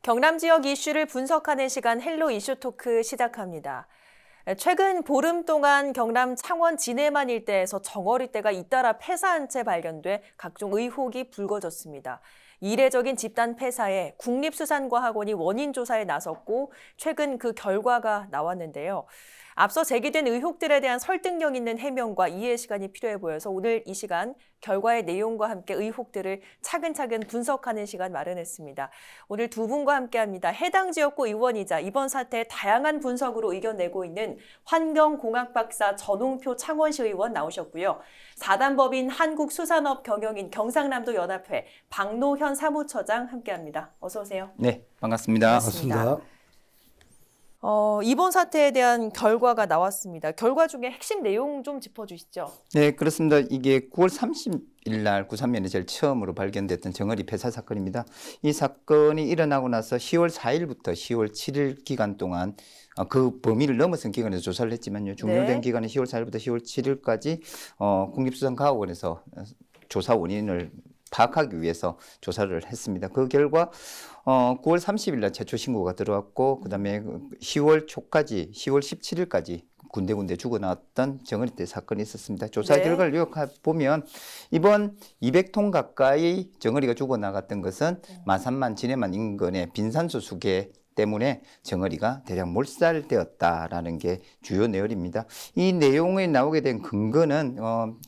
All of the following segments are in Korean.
경남 지역 이슈를 분석하는 시간 헬로 이슈 토크 시작합니다. 최근 보름 동안 경남 창원 진해만 일대에서 정어리떼가 잇따라 폐사한 채 발견돼 각종 의혹이 불거졌습니다. 이례적인 집단 폐사에 국립수산과학원이 원인 조사에 나섰고 최근 그 결과가 나왔는데요. 앞서 제기된 의혹들에 대한 설득력 있는 해명과 이해 시간이 필요해 보여서 오늘 이 시간 결과의 내용과 함께 의혹들을 차근차근 분석하는 시간 마련했습니다. 오늘 두 분과 함께합니다. 해당 지역구 의원이자 이번 사태의 다양한 분석으로 의견 내고 있는 환경공학 박사 전웅표 창원시 의원 나오셨고요. 사단법인 한국수산업경영인 경상남도 연합회 박노현 사무처장 함께합니다. 어서 오세요. 네, 반갑습니다. 반갑습니다. 이번 사태에 대한 결과가 나왔습니다. 결과 중에 핵심 내용 좀 짚어주시죠. 네, 그렇습니다. 이게 9월 30일 날 구산면에 제일 처음으로 발견됐던 정어리 폐사 사건입니다. 이 사건이 일어나고 나서 10월 4일부터 10월 7일 기간 동안 그 범위를 넘어선 기간에서 조사를 했지만요. 종료된 네. 기간은 10월 4일부터 10월 7일까지 국립수산과학원에서 조사 원인을 파악하기 위해서 조사를 했습니다. 그 결과 9월 30일 날 최초 신고가 들어왔고 그다음에 10월 초까지 10월 17일까지 군데군데 죽어나왔던 정어리떼 사건이 있었습니다. 조사 네. 결과를 요약해보면 이번 200톤 가까이 정어리가 죽어나갔던 것은 마산만 진해만 인근의 빈산수 수계 때문에 정어리가 대략 몰살되었다라는 게 주요 내용입니다. 이 내용에 나오게 된 근거는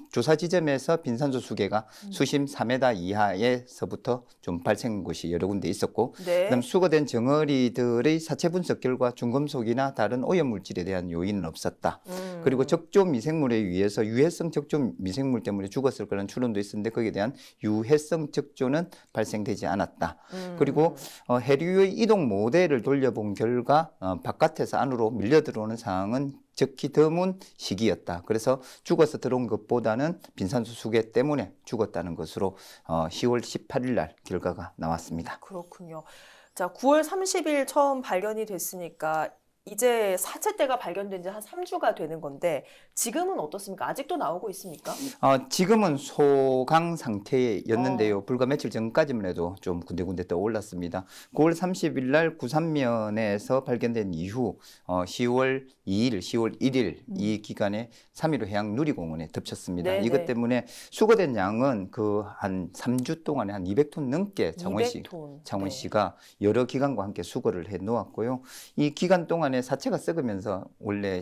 조사 지점에서 빈산수 수계가 수심 4m 이하에서부터 좀 발생한 곳이 여러 군데 있었고 네. 그다음 수거된 정어리들의 사체 분석 결과 중금속이나 다른 오염물질에 대한 요인은 없었다. 그리고 적조 미생물에 의해서 유해성 적조 미생물 때문에 죽었을 거라는 추론도 있었는데 거기에 대한 유해성 적조는 발생되지 않았다. 그리고 해류의 이동 모델을 돌려본 결과 바깥에서 안으로 밀려 들어오는 상황은 적히 드문 시기였다. 그래서 죽어서 들어온 것보다는 빈산수 수계 때문에 죽었다는 것으로 10월 18일 날 결과가 나왔습니다. 그렇군요. 자, 9월 30일 처음 발견이 됐으니까 이제 사체떼가 발견된 지 한 3주가 되는 건데 지금은 어떻습니까? 아직도 나오고 있습니까? 지금은 소강 상태였는데요. 불과 며칠 전까지만 해도 좀 군데군데 떠올랐습니다. 9월 30일 날 구산면에서 발견된 이후 10월 2일, 10월 1일 이 기간에 3.15 해양 누리공원에 덮쳤습니다. 네네. 이것 때문에 수거된 양은 그 한 3주 동안에 한 200톤 넘게 200톤. 창원시가 여러 기관과 함께 수거를 해 놓았고요. 이 기간 동안에 사체가 썩으면서 원래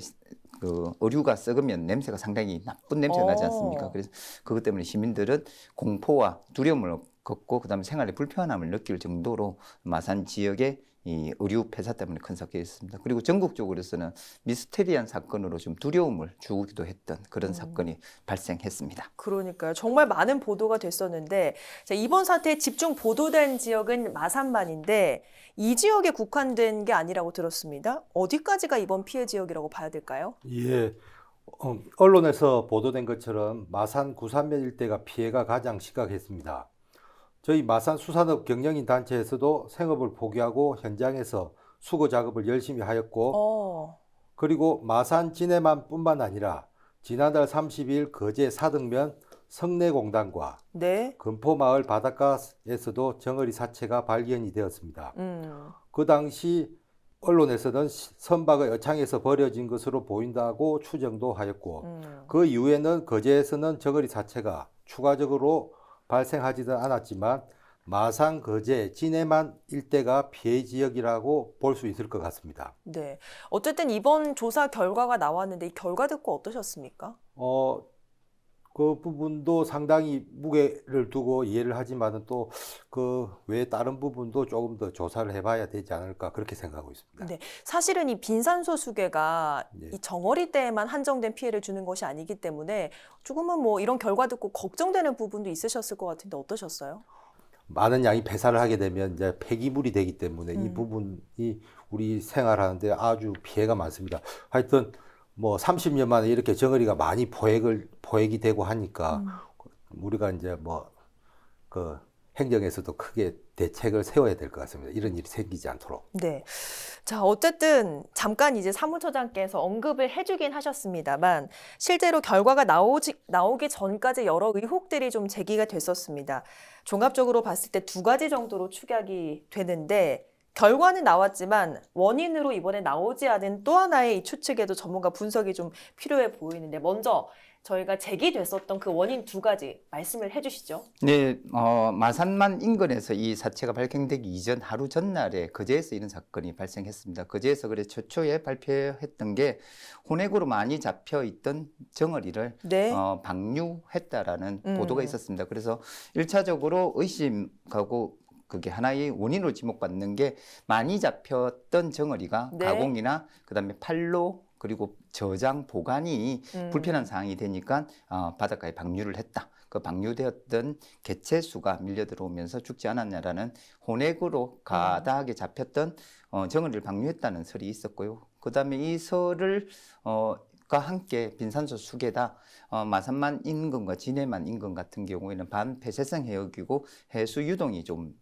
그 어류가 썩으면 냄새가 상당히 나쁜 냄새가 나지 않습니까? 그래서 그것 때문에 시민들은 공포와 두려움을 겪고 그다음에 생활에 불편함을 느낄 정도로 마산 지역에 이 의류 폐사 때문에 큰 사건이 있습니다. 그리고 전국적으로서는 미스테리한 사건으로 좀 두려움을 주기도 했던 그런 사건이 발생했습니다. 그러니까요. 정말 많은 보도가 됐었는데 자, 이번 사태에 집중 보도된 지역은 마산만인데 이 지역에 국한된 게 아니라고 들었습니다. 어디까지가 이번 피해 지역이라고 봐야 될까요? 예, 언론에서 보도된 것처럼 마산 구산면 일대가 피해가 가장 심각했습니다. 저희 마산 수산업 경영인 단체에서도 생업을 포기하고 현장에서 수거 작업을 열심히 하였고 그리고 마산 진해만 뿐만 아니라 지난달 30일 거제 사등면 성내공단과 네. 금포마을 바닷가에서도 정어리 사체가 발견이 되었습니다. 그 당시 언론에서는 선박의 어창에서 버려진 것으로 보인다고 추정도 하였고 그 이후에는 거제에서는 정어리 사체가 추가적으로 발생하지는 않았지만 마산, 거제, 진해만 일대가 피해 지역이라고 볼 수 있을 것 같습니다. 네. 어쨌든 이번 조사 결과가 나왔는데 이 결과 듣고 어떠셨습니까? 그 부분도 상당히 무게를 두고 이해를 하지만은 또 그 외에 다른 부분도 조금 더 조사를 해봐야 되지 않을까 그렇게 생각하고 있습니다. 네. 사실은 이 빈산소 수계가 네. 이 정어리떼에만 한정된 피해를 주는 것이 아니기 때문에 조금은 뭐 이런 결과 듣고 걱정되는 부분도 있으셨을 것 같은데 어떠셨어요? 많은 양이 폐사를 하게 되면 이제 폐기물이 되기 때문에 이 부분이 우리 생활하는데 아주 피해가 많습니다. 하여튼 뭐 30년 만에 이렇게 정어리가 많이 포획이 되고 하니까 우리가 이제 뭐 그 행정에서도 크게 대책을 세워야 될 것 같습니다. 이런 일이 생기지 않도록. 네. 자, 어쨌든 잠깐 이제 사무처장께서 언급을 해주긴 하셨습니다만 실제로 결과가 나오기 전까지 여러 의혹들이 좀 제기가 됐었습니다. 종합적으로 봤을 때 두 가지 정도로 축약이 되는데 결과는 나왔지만 원인으로 이번에 나오지 않은 또 하나의 이 추측에도 전문가 분석이 좀 필요해 보이는데 먼저 저희가 제기됐었던 그 원인 두 가지 말씀을 해주시죠. 네, 마산만 인근에서 이 사체가 발견되기 이전 하루 전날에 거제에서 이런 사건이 발생했습니다. 거제에서 그래 최초에 발표했던 게 혼액으로 많이 잡혀 있던 정어리를 네. 방류했다라는 보도가 있었습니다. 그래서 1차적으로 의심하고 그게 하나의 원인으로 지목받는 게 많이 잡혔던 정어리가 네. 가공이나 그다음에 팔로 그리고 저장 보관이 불편한 상황이 되니까 바닷가에 방류를 했다. 그 방류되었던 개체 수가 밀려 들어오면서 죽지 않았냐라는 혼액으로 가다하게 잡혔던 정어리를 방류했다는 설이 있었고요. 그다음에 이 설을 과 함께 빈산소 수계다 마산만 인근과 진해만 인근 같은 경우에는 반폐쇄성 해역이고 해수 유동이 좀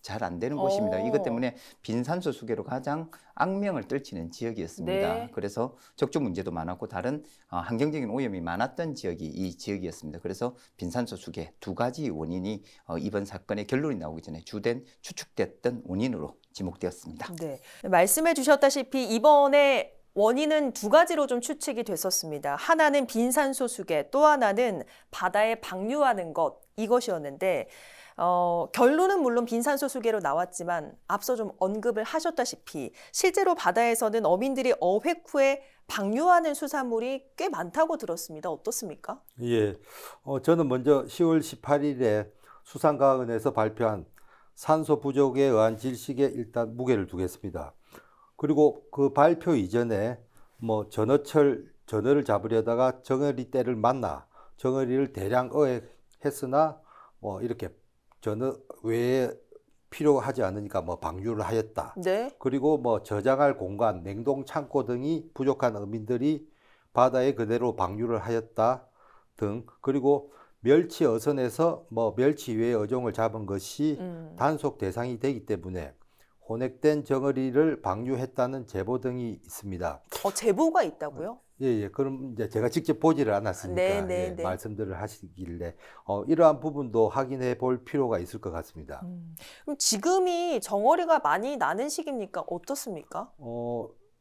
잘 안 되는 곳입니다. 이것 때문에 빈산소 수계로 가장 악명을 떨치는 지역이었습니다. 네. 그래서 적조 문제도 많았고 다른 환경적인 오염이 많았던 지역이 이 지역이었습니다. 그래서 빈산소 수계 두 가지 원인이 이번 사건의 결론이 나오기 전에 주된 추측됐던 원인으로 지목되었습니다. 네. 말씀해 주셨다시피 이번에 원인은 두 가지로 좀 추측이 됐었습니다. 하나는 빈산소 수계, 또 하나는 바다에 방류하는 것, 이것이었는데 결론은 물론 빈산소 수계로 나왔지만 앞서 좀 언급을 하셨다시피 실제로 바다에서는 어민들이 어획 후에 방류하는 수산물이 꽤 많다고 들었습니다. 어떻습니까? 예, 저는 먼저 10월 18일에 수산과학원에서 발표한 산소 부족에 의한 질식에 일단 무게를 두겠습니다. 그리고 그 발표 이전에 뭐 전어를 잡으려다가 정어리 떼를 만나 정어리를 대량 어획했으나 뭐 이렇게 전어 외에 필요하지 않으니까 뭐 방류를 하였다. 네. 그리고 뭐 저장할 공간, 냉동 창고 등이 부족한 어민들이 바다에 그대로 방류를 하였다 등. 그리고 멸치 어선에서 뭐 멸치 외의 어종을 잡은 것이 단속 대상이 되기 때문에 혼액된 정어리를 방류했다는 제보 등이 있습니다. 제보가 있다고요? 예. 그럼 이제 제가 직접 보지를 않았으니까 네. 말씀들을 하시길래 이러한 부분도 확인해 볼 필요가 있을 것 같습니다. 그럼 지금이 정어리가 많이 나는 시기입니까? 어떻습니까?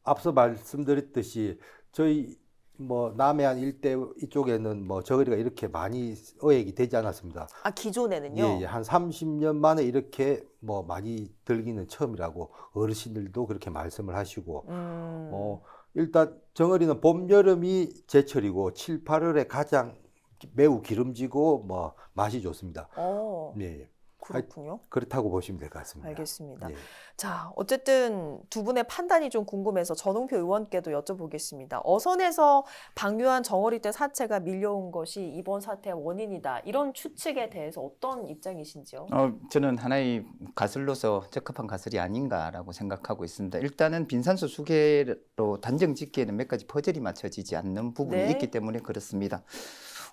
앞서 말씀드렸듯이 저희 뭐 남해안 일대 이쪽에는 뭐 정어리가 이렇게 많이 어획이 되지 않았습니다. 기존에는요? 예. 한 30년 만에 이렇게 뭐 많이 들기는 처음이라고 어르신들도 그렇게 말씀을 하시고 일단 정어리는 봄, 여름이 제철이고 7, 8월에 가장 매우 기름지고 뭐 맛이 좋습니다. 예. 그렇군요. 그렇다고 보시면 될 것 같습니다. 알겠습니다. 예. 자, 어쨌든 두 분의 판단이 좀 궁금해서 전홍표 의원께도 여쭤보겠습니다. 어선에서 방류한 정어리떼 사체가 밀려온 것이 이번 사태의 원인이다. 이런 추측에 대해서 어떤 입장이신지요? 저는 하나의 가설로서 적합한 가설이 아닌가라고 생각하고 있습니다. 일단은 빈산소 수계로 단정 짓기에는 몇 가지 퍼즐이 맞춰지지 않는 부분이 네. 있기 때문에 그렇습니다.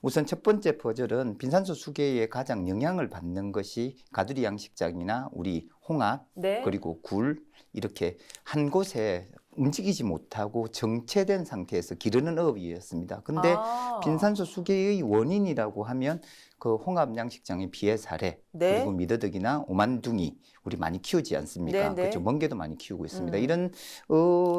우선 첫 번째 퍼즐은 빈산소 수계에 가장 영향을 받는 것이 가두리 양식장이나 우리 홍합 네. 그리고 굴 이렇게 한 곳에 움직이지 못하고 정체된 상태에서 기르는 어업이었습니다. 근데 빈산소 수계의 원인이라고 하면 그 홍합 양식장의 비해 사례 네. 그리고 미더덕이나 오만둥이 우리 많이 키우지 않습니까? 네. 그렇죠. 멍게도 많이 키우고 있습니다. 이런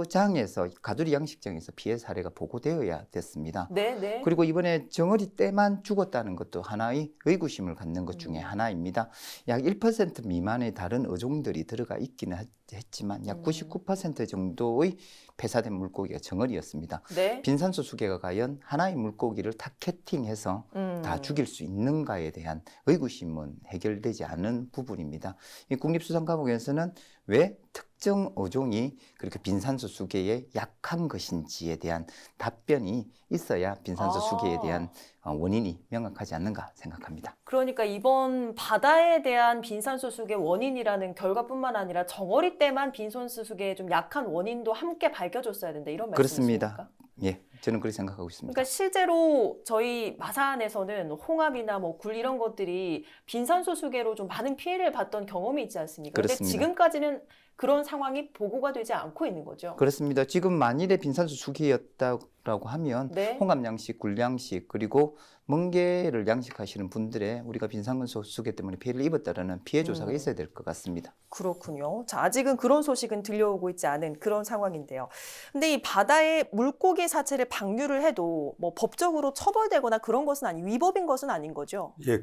장에서 가두리 양식장에서 피해 사례가 보고되어야 됐습니다. 네. 그리고 이번에 정어리 떼만 죽었다는 것도 하나의 의구심을 갖는 것 중에 하나입니다. 약 1% 미만의 다른 어종들이 들어가 있기는 했지만 약 99% 정도의 폐사된 물고기가 정어리였습니다. 네. 빈산소 수계가 과연 하나의 물고기를 타겟팅해서 다 죽일 수 있는가에 대한 의구심은 해결되지 않은 부분입니다. 이 국립수산과목에서는 왜 특정 어종이 그렇게 빈산소 수계에 약한 것인지에 대한 답변이 있어야 빈산소 수계에 대한 원인이 명확하지 않는가 생각합니다. 그러니까 이번 바다에 대한 빈산소 수계 원인이라는 결과뿐만 아니라 정어리 때만 빈산소 수계에 좀 약한 원인도 함께 밝혀졌어야 된다. 이런 말씀이십니까? 그렇습니다. 예. 저는 그렇게 생각하고 있습니다. 그러니까 실제로 저희 마산에서는 홍합이나 뭐 굴 이런 것들이 빈산소 수계로 좀 많은 피해를 봤던 경험이 있지 않습니까? 그런데 그렇습니다. 지금까지는 그런 상황이 보고가 되지 않고 있는 거죠. 그렇습니다. 지금 만일에 빈산수 수기였다라고 하면 네. 홍합 양식, 굴 양식 그리고 멍게를 양식하시는 분들의 우리가 빈산수 수기 때문에 피해를 입었다라는 피해 조사가 있어야 될 것 같습니다. 그렇군요. 자, 아직은 그런 소식은 들려오고 있지 않은 그런 상황인데요. 근데 이 바다에 물고기 사체를 방류를 해도 뭐 법적으로 처벌되거나 그런 것은 위법인 것은 아닌 거죠. 예,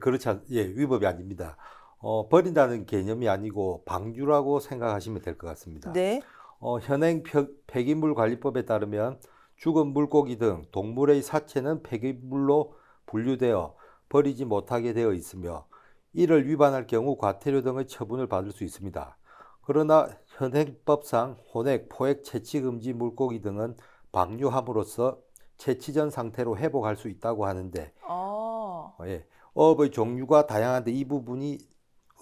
위법이 아닙니다. 버린다는 개념이 아니고 방류라고 생각하시면 될 것 같습니다. 네. 현행 폐기물 관리법에 따르면 죽은 물고기 등 동물의 사체는 폐기물로 분류되어 버리지 못하게 되어 있으며 이를 위반할 경우 과태료 등의 처분을 받을 수 있습니다. 그러나 현행법상 혼액, 포획, 채취 금지 물고기 등은 방류함으로써 채취 전 상태로 회복할 수 있다고 하는데 예, 어업의 종류가 다양한데 이 부분이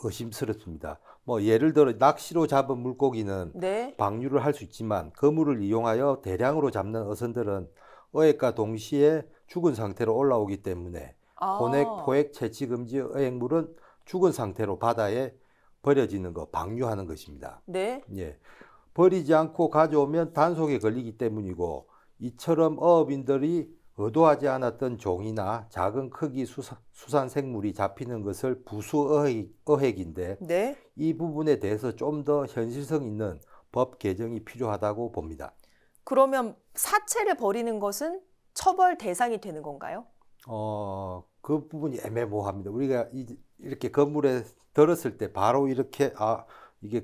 의심스럽습니다. 뭐 예를 들어 낚시로 잡은 물고기는 네. 방류를 할 수 있지만 그물을 이용하여 대량으로 잡는 어선들은 어획과 동시에 죽은 상태로 올라오기 때문에 혼액, 포획, 채취 금지 어획물은 죽은 상태로 바다에 버려지는 거, 방류하는 것입니다. 네. 예, 버리지 않고 가져오면 단속에 걸리기 때문이고 이처럼 어업인들이 의도하지 않았던 종이나 작은 크기 수산 생물이 잡히는 것을 부수 어획인데 네. 이 부분에 대해서 좀 더 현실성 있는 법 개정이 필요하다고 봅니다. 그러면 사체를 버리는 것은 처벌 대상이 되는 건가요? 그 부분이 애매모호합니다. 우리가 이렇게 건물에 들었을 때 바로 이렇게 이게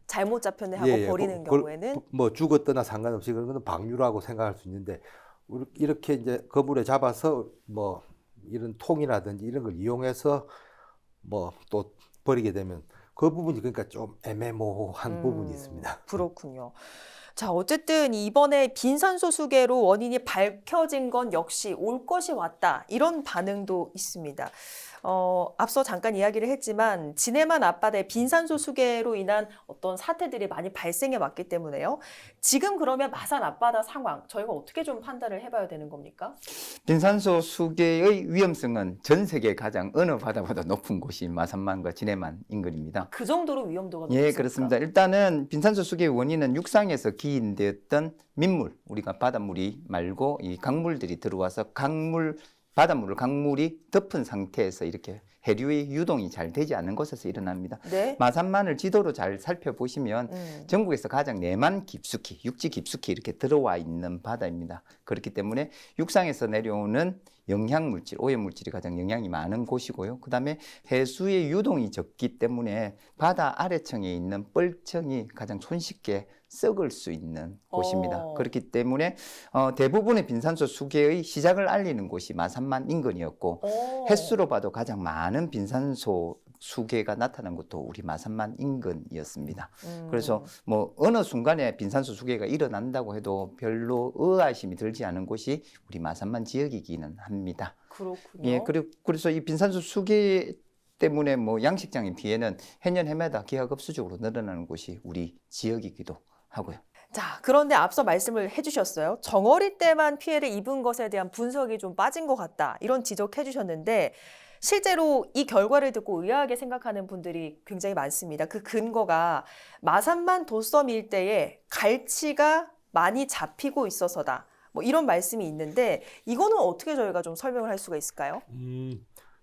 잘못 잡혔네 하고 버리는 경우에는 뭐 죽었거나 상관없이 그런 거는 방류라고 생각할 수 있는데 이렇게 이제 건물에 잡아서 뭐 이런 통이라든지 이런 걸 이용해서 뭐 또 버리게 되면 그 부분이 그러니까 좀 애매모호한 부분이 있습니다. 그렇군요. 자, 어쨌든 이번에 빈산소 수계로 원인이 밝혀진 건 역시 올 것이 왔다. 이런 반응도 있습니다. 앞서 잠깐 이야기를 했지만 진해만 앞바다에 빈산소 수계로 인한 어떤 사태들이 많이 발생해 왔기 때문에요. 지금 그러면 마산 앞바다 상황 저희가 어떻게 좀 판단을 해봐야 되는 겁니까? 빈산소 수계의 위험성은 전 세계 가장 어느 바다보다 높은 곳이 마산만과 진해만 인근입니다. 그 정도로 위험도가 예, 높습니까? 그렇습니다. 일단은 빈산소 수계의 원인은 육상에서 기인되었던 민물, 우리가 바닷물이 말고 이 강물들이 들어와서 강물이 덮은 상태에서 이렇게 해류의 유동이 잘 되지 않는 곳에서 일어납니다. 네. 마산만을 지도로 잘 살펴보시면 전국에서 가장 내만 깊숙이, 육지 깊숙이 이렇게 들어와 있는 바다입니다. 그렇기 때문에 육상에서 내려오는 영향물질, 오염물질이 가장 영향이 많은 곳이고요. 그 다음에 해수의 유동이 적기 때문에 바다 아래층에 있는 뻘층이 가장 손쉽게 썩을 수 있는 곳입니다. 그렇기 때문에 대부분의 빈산소 수계의 시작을 알리는 곳이 마산만 인근이었고 횟수로 봐도 가장 많은 빈산소 수계가 나타난 것도 우리 마산만 인근이었습니다. 그래서 뭐 어느 순간에 빈산소 수계가 일어난다고 해도 별로 의아심이 들지 않은 곳이 우리 마산만 지역이기는 합니다. 그렇군요. 예, 그래서 이 빈산소 수계 때문에 뭐 양식장의 피해는 해년 해마다 기하급수적으로 늘어나는 곳이 우리 지역이기도 하고요. 자, 그런데 앞서 말씀을 해주셨어요. 정어리 때만 피해를 입은 것에 대한 분석이 좀 빠진 것 같다. 이런 지적해 주셨는데 실제로 이 결과를 듣고 의아하게 생각하는 분들이 굉장히 많습니다. 그 근거가 마산만 도섬 일대에 갈치가 많이 잡히고 있어서다. 뭐 이런 말씀이 있는데 이거는 어떻게 저희가 좀 설명을 할 수가 있을까요?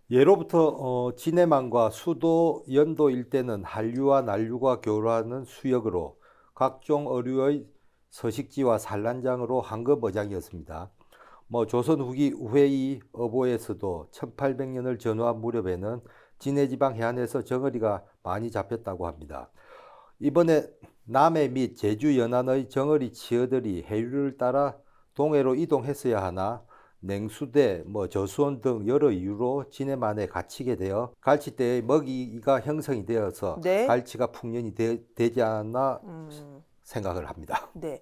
예로부터 진해만과 수도, 연도 일대는 한류와 난류가 교류하는 수역으로 각종 어류의 서식지와 산란장으로 황금어장이었습니다. 조선 후기 우회이 어보에서도 1800년을 전후한 무렵에는 진해지방 해안에서 정어리가 많이 잡혔다고 합니다. 이번에 남해 및 제주 연안의 정어리 치어들이 해류를 따라 동해로 이동했어야 하나 냉수대, 저수온 등 여러 이유로 진해만에 갇히게 되어 갈치대의 먹이가 형성이 되어서 네. 갈치가 풍년이 되지 않았나 생각을 합니다. 네.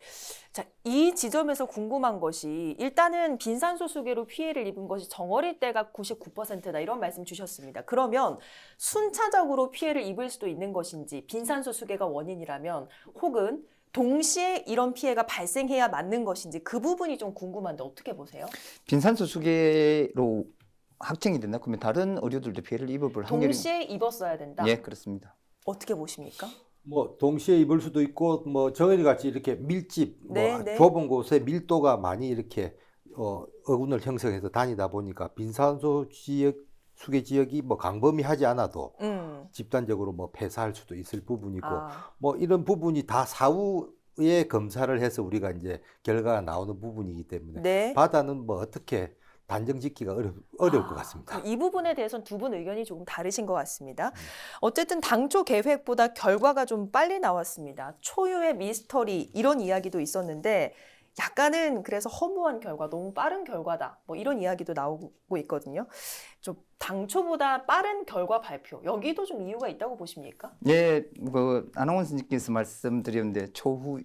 자, 이 지점에서 궁금한 것이 일단은 빈산소 수계로 피해를 입은 것이 정어리 때가 99%다 이런 말씀 주셨습니다. 그러면 순차적으로 피해를 입을 수도 있는 것인지 빈산소 수계가 원인이라면 혹은 동시에 이런 피해가 발생해야 맞는 것인지 그 부분이 좀 궁금한데 어떻게 보세요? 빈산소 수계로 확정이 된다 그러면 다른 의료들도 피해를 입어볼 확률이 동시에 입었어야 된다. 예, 그렇습니다. 어떻게 보십니까? 뭐 동시에 입을 수도 있고 뭐 정은이 같이 이렇게 밀집 네, 뭐 네. 좁은 곳에 밀도가 많이 이렇게 어군을 형성해서 다니다 보니까 빈산소 지역 수계 지역이 뭐 강범위하지 않아도 집단적으로 뭐 폐사할 수도 있을 부분이고 뭐 이런 부분이 다 사후에 검사를 해서 우리가 이제 결과가 나오는 부분이기 때문에 네. 바다는 뭐 어떻게 단정 짓기가 어려울 것 같습니다. 이 부분에 대해서는 두 분 의견이 조금 다르신 것 같습니다. 어쨌든 당초 계획보다 결과가 좀 빨리 나왔습니다. 초유의 미스터리 이런 이야기도 있었는데 약간은 그래서 허무한 결과, 너무 빠른 결과다. 뭐 이런 이야기도 나오고 있거든요. 좀 당초보다 빠른 결과 발표, 여기도 좀 이유가 있다고 보십니까? 예, 그 아나운서님께서 말씀드렸는데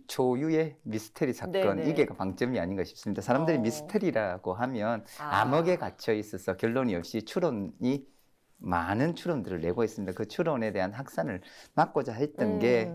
초유의 미스테리 사건 네네. 이게 방점이 아닌가 싶습니다. 사람들이 미스테리라고 하면 암흑에 갇혀 있어서 결론이 없이 많은 추론들을 내고 있습니다. 그 추론에 대한 확산을 막고자 했던 게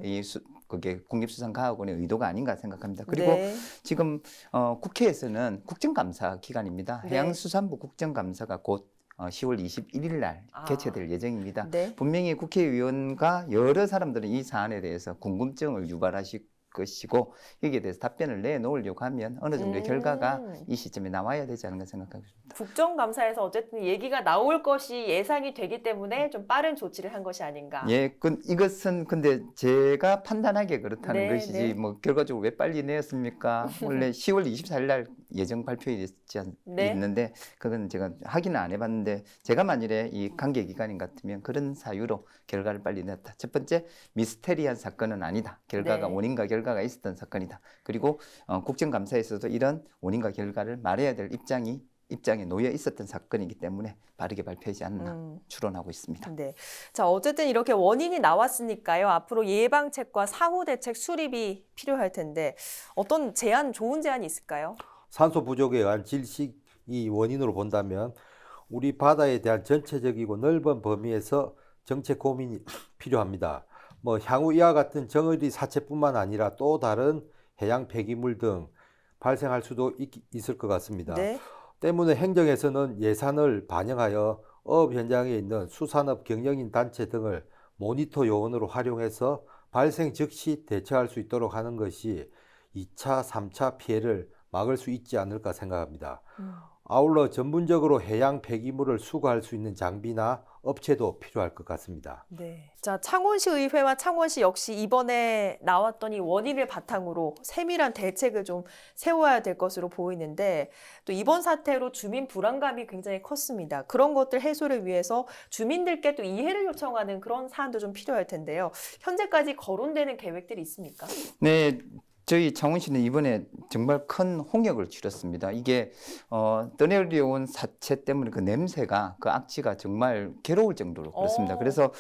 그게 국립수산과학원의 의도가 아닌가 생각합니다. 그리고 네. 지금 국회에서는 국정감사 기간입니다. 네. 해양수산부 국정감사가 곧 10월 21일 날 개최될 예정입니다. 네. 분명히 국회의원과 여러 사람들은 이 사안에 대해서 궁금증을 유발하실 것이고 여기에 대해서 답변을 내놓으려고 하면 어느 정도의 결과가 이 시점에 나와야 되지 않을까 생각합니다. 국정감사에서 어쨌든 얘기가 나올 것이 예상이 되기 때문에 좀 빠른 조치를 한 것이 아닌가. 예, 이것은 근데 제가 판단하기에 그렇다는 네, 것이지 네. 뭐 결과적으로 왜 빨리 내었습니까? 원래 10월 24일 날 예정 네. 있는데 그건 제가 확인을 안 해봤는데 제가 만일에 이 관계 기관인 같으면 그런 사유로 결과를 빨리 냈다. 첫 번째 미스테리한 사건은 아니다. 결과가 네. 원인과 결과가 있었던 사건이다. 그리고 국정감사에서도 이런 원인과 결과를 말해야 될 입장에 놓여 있었던 사건이기 때문에 바르게 발표하지 않나 추론하고 있습니다. 네. 자, 어쨌든 이렇게 원인이 나왔으니까요. 앞으로 예방책과 사후 대책 수립이 필요할 텐데 어떤 좋은 제안이 있을까요? 산소 부족에 의한 질식이 원인으로 본다면 우리 바다에 대한 전체적이고 넓은 범위에서 정책 고민이 필요합니다. 뭐 향후 이와 같은 정어리 사체뿐만 아니라 또 다른 해양 폐기물 등 발생할 수도 있을 것 같습니다. 네. 때문에 행정에서는 예산을 반영하여 어업 현장에 있는 수산업 경영인 단체 등을 모니터 요원으로 활용해서 발생 즉시 대처할 수 있도록 하는 것이 2차, 3차 피해를 막을 수 있지 않을까 생각합니다. 아울러 전문적으로 해양 폐기물을 수거할 수 있는 장비나 업체도 필요할 것 같습니다. 네. 자, 창원시 의회와 창원시 역시 이번에 나왔던 이 원인을 바탕으로 세밀한 대책을 좀 세워야 될 것으로 보이는데 또 이번 사태로 주민 불안감이 굉장히 컸습니다. 그런 것들 해소를 위해서 주민들께 또 이해를 요청하는 그런 사안도 좀 필요할 텐데요. 현재까지 거론되는 계획들이 있습니까? 네. 저희 창원시는 이번에 정말 큰 홍역을 치렀습니다. 이게 떠내려온 사체 때문에 그 냄새가 그 악취가 정말 괴로울 정도로 그렇습니다. 그래서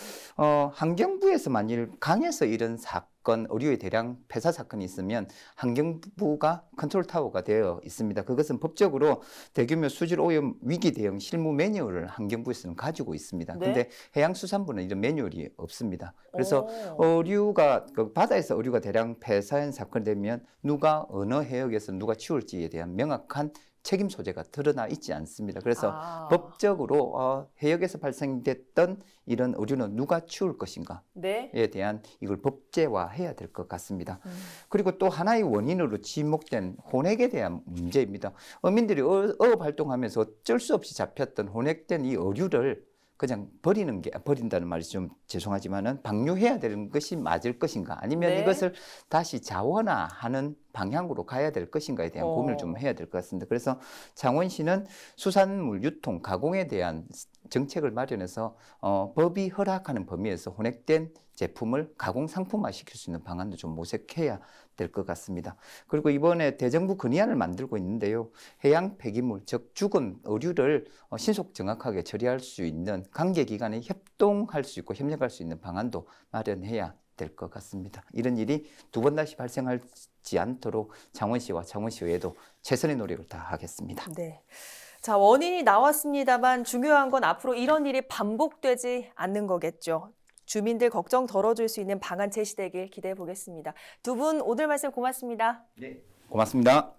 환경부에서 만일 강에서 이런 사건, 의료의 대량 폐사 사건이 있으면 환경부가 컨트롤 타워가 되어 있습니다. 그것은 법적으로 대규모 수질 오염 위기 대응 실무 매뉴얼을 환경부에서는 가지고 있습니다. 네. 그런데 해양수산부는 이런 매뉴얼이 없습니다. 그래서 의류가 바다에서 의류가 대량 폐사한 사건이 되면 누가 어느 해역에서 누가 치울지에 대한 명확한 책임 소재가 드러나 있지 않습니다. 그래서 법적으로 해역에서 발생됐던 이런 의류는 누가 치울 것인가에 네. 대한 이걸 법제화해야 될 것 같습니다. 그리고 또 하나의 원인으로 지목된 혼액에 대한 문제입니다. 어민들이 어업 활동하면서 어쩔 수 없이 잡혔던 혼액된 이 어류를 그냥 버린다는 말이 좀 죄송하지만은 방류해야 되는 것이 맞을 것인가 아니면 네. 이것을 다시 자원화하는 방향으로 가야 될 것인가에 대한 고민을 좀 해야 될 것 같습니다. 그래서 창원시는 수산물 유통, 가공에 대한 정책을 마련해서 법이 허락하는 범위에서 혼액된 제품을 가공 상품화 시킬 수 있는 방안도 좀 모색해야 될 것 같습니다. 그리고 이번에 대정부 건의안을 만들고 있는데요. 해양 폐기물, 즉 죽은 의류를 신속 정확하게 처리할 수 있는 관계기관에 협동할 수 있고 협력할 수 있는 방안도 마련해야 될 것 같습니다. 이런 일이 두 번 다시 발생하지 않도록 창원시와 창원시의회도 최선의 노력을 다하겠습니다. 네. 자, 원인이 나왔습니다만 중요한 건 앞으로 이런 일이 반복되지 않는 거겠죠. 주민들 걱정 덜어줄 수 있는 방안 제시되길 기대해 보겠습니다. 두 분 오늘 말씀 고맙습니다. 네, 고맙습니다.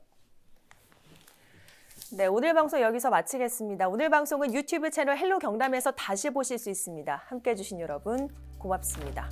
네, 오늘 방송 여기서 마치겠습니다. 오늘 방송은 유튜브 채널 헬로 경남에서 다시 보실 수 있습니다. 함께해 주신 여러분 고맙습니다.